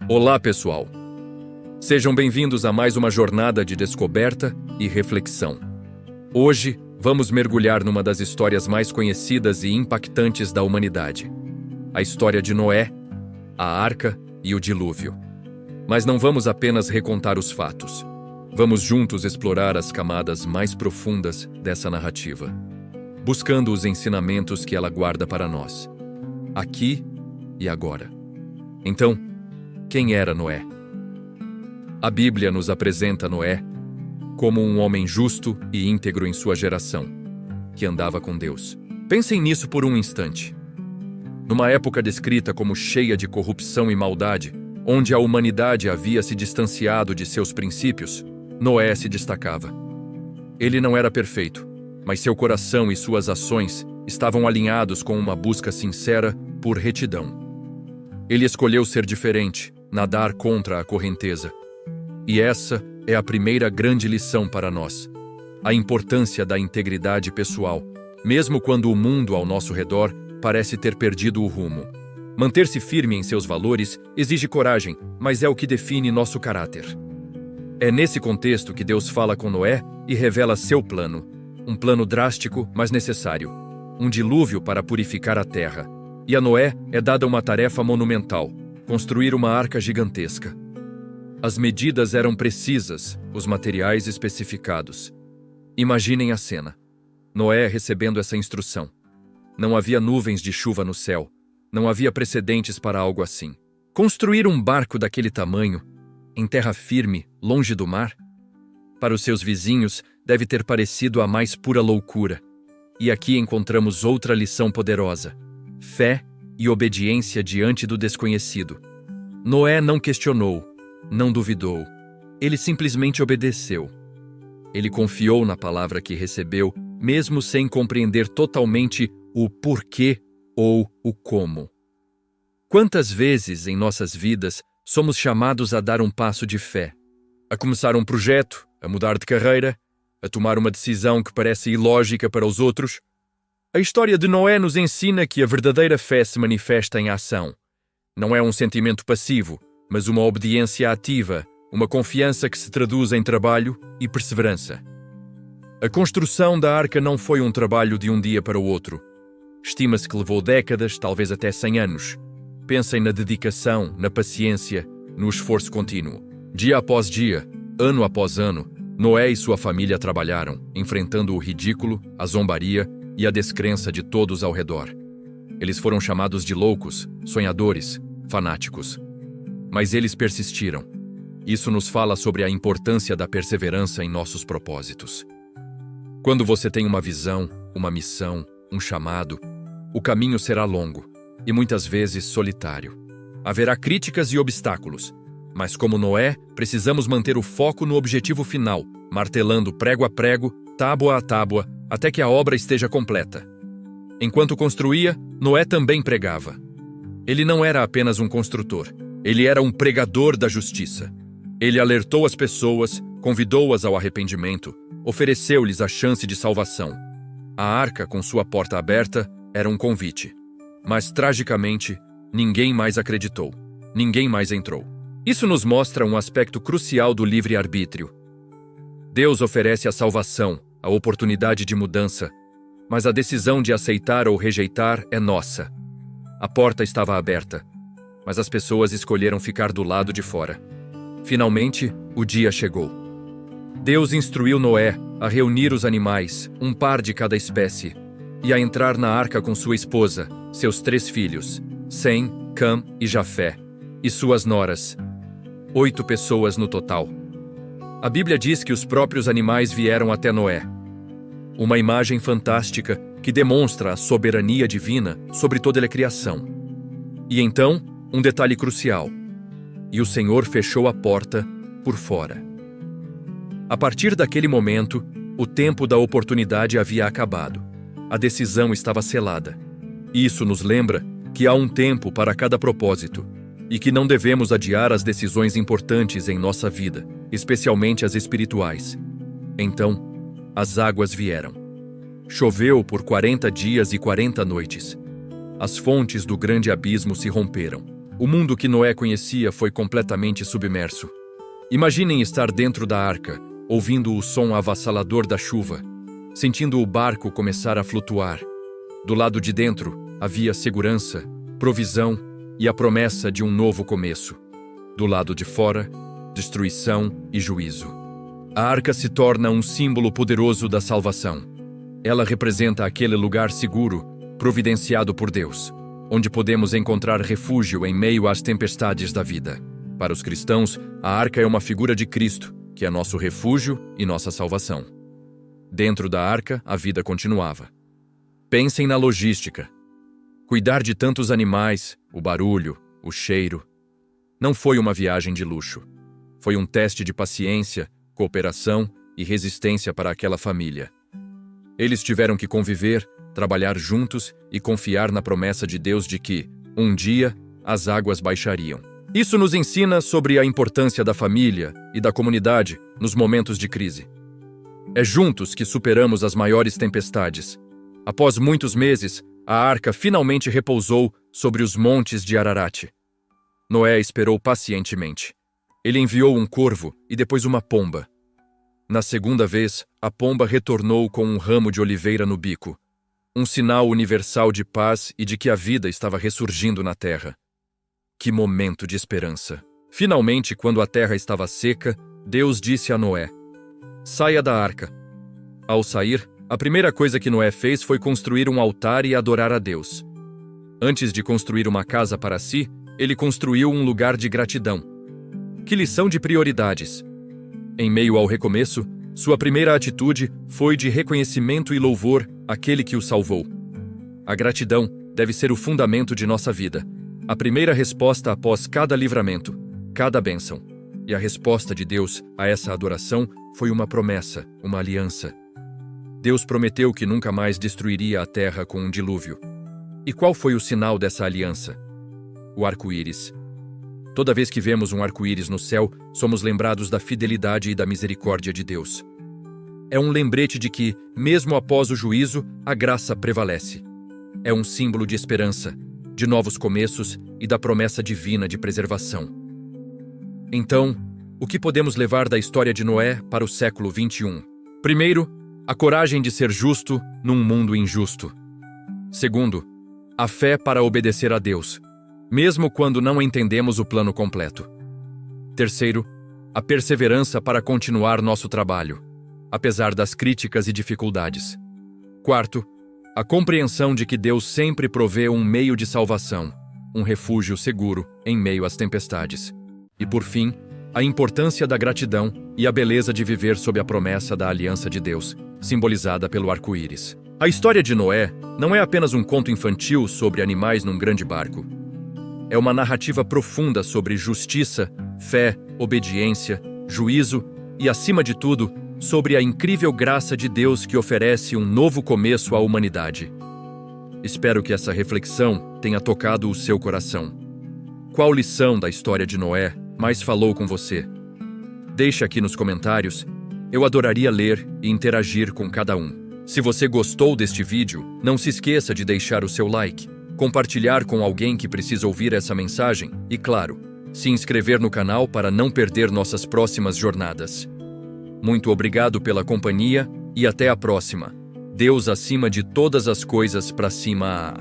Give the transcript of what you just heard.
Olá, pessoal! Sejam bem-vindos a mais uma jornada de descoberta e reflexão. Hoje, vamos mergulhar numa das histórias mais conhecidas e impactantes da humanidade. A história de Noé, a Arca e o Dilúvio. Mas não vamos apenas recontar os fatos. Vamos juntos explorar as camadas mais profundas dessa narrativa, buscando os ensinamentos que ela guarda para nós, aqui e agora. Então, quem era Noé? A Bíblia nos apresenta Noé como um homem justo e íntegro em sua geração, que andava com Deus. Pensem nisso por um instante. Numa época descrita como cheia de corrupção e maldade, onde a humanidade havia se distanciado de seus princípios, Noé se destacava. Ele não era perfeito, mas seu coração e suas ações estavam alinhados com uma busca sincera por retidão. Ele escolheu ser diferente, nadar contra a correnteza. E essa é a primeira grande lição para nós: a importância da integridade pessoal, mesmo quando o mundo ao nosso redor parece ter perdido o rumo. Manter-se firme em seus valores exige coragem, mas é o que define nosso caráter. É nesse contexto que Deus fala com Noé e revela seu plano. Um plano drástico, mas necessário. Um dilúvio para purificar a terra. E a Noé é dada uma tarefa monumental: construir uma arca gigantesca. As medidas eram precisas, os materiais especificados. Imaginem a cena. Noé recebendo essa instrução. Não havia nuvens de chuva no céu. Não havia precedentes para algo assim. Construir um barco daquele tamanho, em terra firme, longe do mar? Para os seus vizinhos, deve ter parecido a mais pura loucura. E aqui encontramos outra lição poderosa: fé e obediência diante do desconhecido. Noé não questionou, não duvidou. Ele simplesmente obedeceu. Ele confiou na palavra que recebeu, mesmo sem compreender totalmente o porquê ou o como. Quantas vezes em nossas vidas somos chamados a dar um passo de fé? A começar um projeto, a mudar de carreira, a tomar uma decisão que parece ilógica para os outros? A história de Noé nos ensina que a verdadeira fé se manifesta em ação. Não é um sentimento passivo, mas uma obediência ativa, uma confiança que se traduz em trabalho e perseverança. A construção da arca não foi um trabalho de um dia para o outro. Estima-se que levou décadas, talvez até 100 anos. Pensem na dedicação, na paciência, no esforço contínuo. Dia após dia, ano após ano, Noé e sua família trabalharam, enfrentando o ridículo, a zombaria e a descrença de todos ao redor. Eles foram chamados de loucos, sonhadores, fanáticos. Mas eles persistiram. Isso nos fala sobre a importância da perseverança em nossos propósitos. Quando você tem uma visão, uma missão, um chamado, o caminho será longo e muitas vezes solitário. Haverá críticas e obstáculos, mas como Noé, precisamos manter o foco no objetivo final, martelando prego a prego, tábua a tábua, até que a obra esteja completa. Enquanto construía, Noé também pregava. Ele não era apenas um construtor, ele era um pregador da justiça. Ele alertou as pessoas, convidou-as ao arrependimento, ofereceu-lhes a chance de salvação. A arca, com sua porta aberta, era um convite. Mas, tragicamente, ninguém mais acreditou. Ninguém mais entrou. Isso nos mostra um aspecto crucial do livre-arbítrio. Deus oferece a salvação, a oportunidade de mudança, mas a decisão de aceitar ou rejeitar é nossa. A porta estava aberta, mas as pessoas escolheram ficar do lado de fora. Finalmente, o dia chegou. Deus instruiu Noé a reunir os animais, um par de cada espécie, e a entrar na arca com sua esposa, seus 3 filhos, Sem, Cam e Jafé, e suas noras. 8 pessoas no total. A Bíblia diz que os próprios animais vieram até Noé. Uma imagem fantástica que demonstra a soberania divina sobre toda a criação. E então, um detalhe crucial: e o Senhor fechou a porta por fora. A partir daquele momento, o tempo da oportunidade havia acabado. A decisão estava selada. Isso nos lembra que há um tempo para cada propósito e que não devemos adiar as decisões importantes em nossa vida, especialmente as espirituais. Então, as águas vieram. Choveu por 40 dias e 40 noites. As fontes do grande abismo se romperam. O mundo que Noé conhecia foi completamente submerso. Imaginem estar dentro da arca, ouvindo o som avassalador da chuva, sentindo o barco começar a flutuar. Do lado de dentro havia segurança, provisão e a promessa de um novo começo. Do lado de fora, destruição e juízo. A arca se torna um símbolo poderoso da salvação. Ela representa aquele lugar seguro, providenciado por Deus, onde podemos encontrar refúgio em meio às tempestades da vida. Para os cristãos, a arca é uma figura de Cristo, que é nosso refúgio e nossa salvação. Dentro da arca, a vida continuava. Pensem na logística. Cuidar de tantos animais, o barulho, o cheiro. Não foi uma viagem de luxo. Foi um teste de paciência, cooperação e resistência para aquela família. Eles tiveram que conviver, trabalhar juntos e confiar na promessa de Deus de que, um dia, as águas baixariam. Isso nos ensina sobre a importância da família e da comunidade nos momentos de crise. É juntos que superamos as maiores tempestades. Após muitos meses, a arca finalmente repousou sobre os montes de Ararat. Noé esperou pacientemente. Ele enviou um corvo e depois uma pomba. Na segunda vez, a pomba retornou com um ramo de oliveira no bico, um sinal universal de paz e de que a vida estava ressurgindo na terra. Que momento de esperança! Finalmente, quando a terra estava seca, Deus disse a Noé: "Saia da arca." Ao sair, a primeira coisa que Noé fez foi construir um altar e adorar a Deus. Antes de construir uma casa para si, ele construiu um lugar de gratidão. Que lição de prioridades! Em meio ao recomeço, sua primeira atitude foi de reconhecimento e louvor àquele que o salvou. A gratidão deve ser o fundamento de nossa vida, a primeira resposta após cada livramento, cada bênção. E a resposta de Deus a essa adoração foi uma promessa, uma aliança. Deus prometeu que nunca mais destruiria a terra com um dilúvio. E qual foi o sinal dessa aliança? O arco-íris. Toda vez que vemos um arco-íris no céu, somos lembrados da fidelidade e da misericórdia de Deus. É um lembrete de que, mesmo após o juízo, a graça prevalece. É um símbolo de esperança, de novos começos e da promessa divina de preservação. Então, o que podemos levar da história de Noé para o século XXI? Primeiro, a coragem de ser justo num mundo injusto. Segundo, a fé para obedecer a Deus, mesmo quando não entendemos o plano completo. Terceiro, a perseverança para continuar nosso trabalho, apesar das críticas e dificuldades. Quarto, a compreensão de que Deus sempre provê um meio de salvação, um refúgio seguro em meio às tempestades. E por fim, a importância da gratidão e a beleza de viver sob a promessa da aliança de Deus, simbolizada pelo arco-íris. A história de Noé não é apenas um conto infantil sobre animais num grande barco. É uma narrativa profunda sobre justiça, fé, obediência, juízo e, acima de tudo, sobre a incrível graça de Deus que oferece um novo começo à humanidade. Espero que essa reflexão tenha tocado o seu coração. Qual lição da história de Noé mais falou com você? Deixe aqui nos comentários. Eu adoraria ler e interagir com cada um. Se você gostou deste vídeo, não se esqueça de deixar o seu like, compartilhar com alguém que precisa ouvir essa mensagem e, claro, se inscrever no canal para não perder nossas próximas jornadas. Muito obrigado pela companhia e até a próxima. Deus acima de todas as coisas para cima.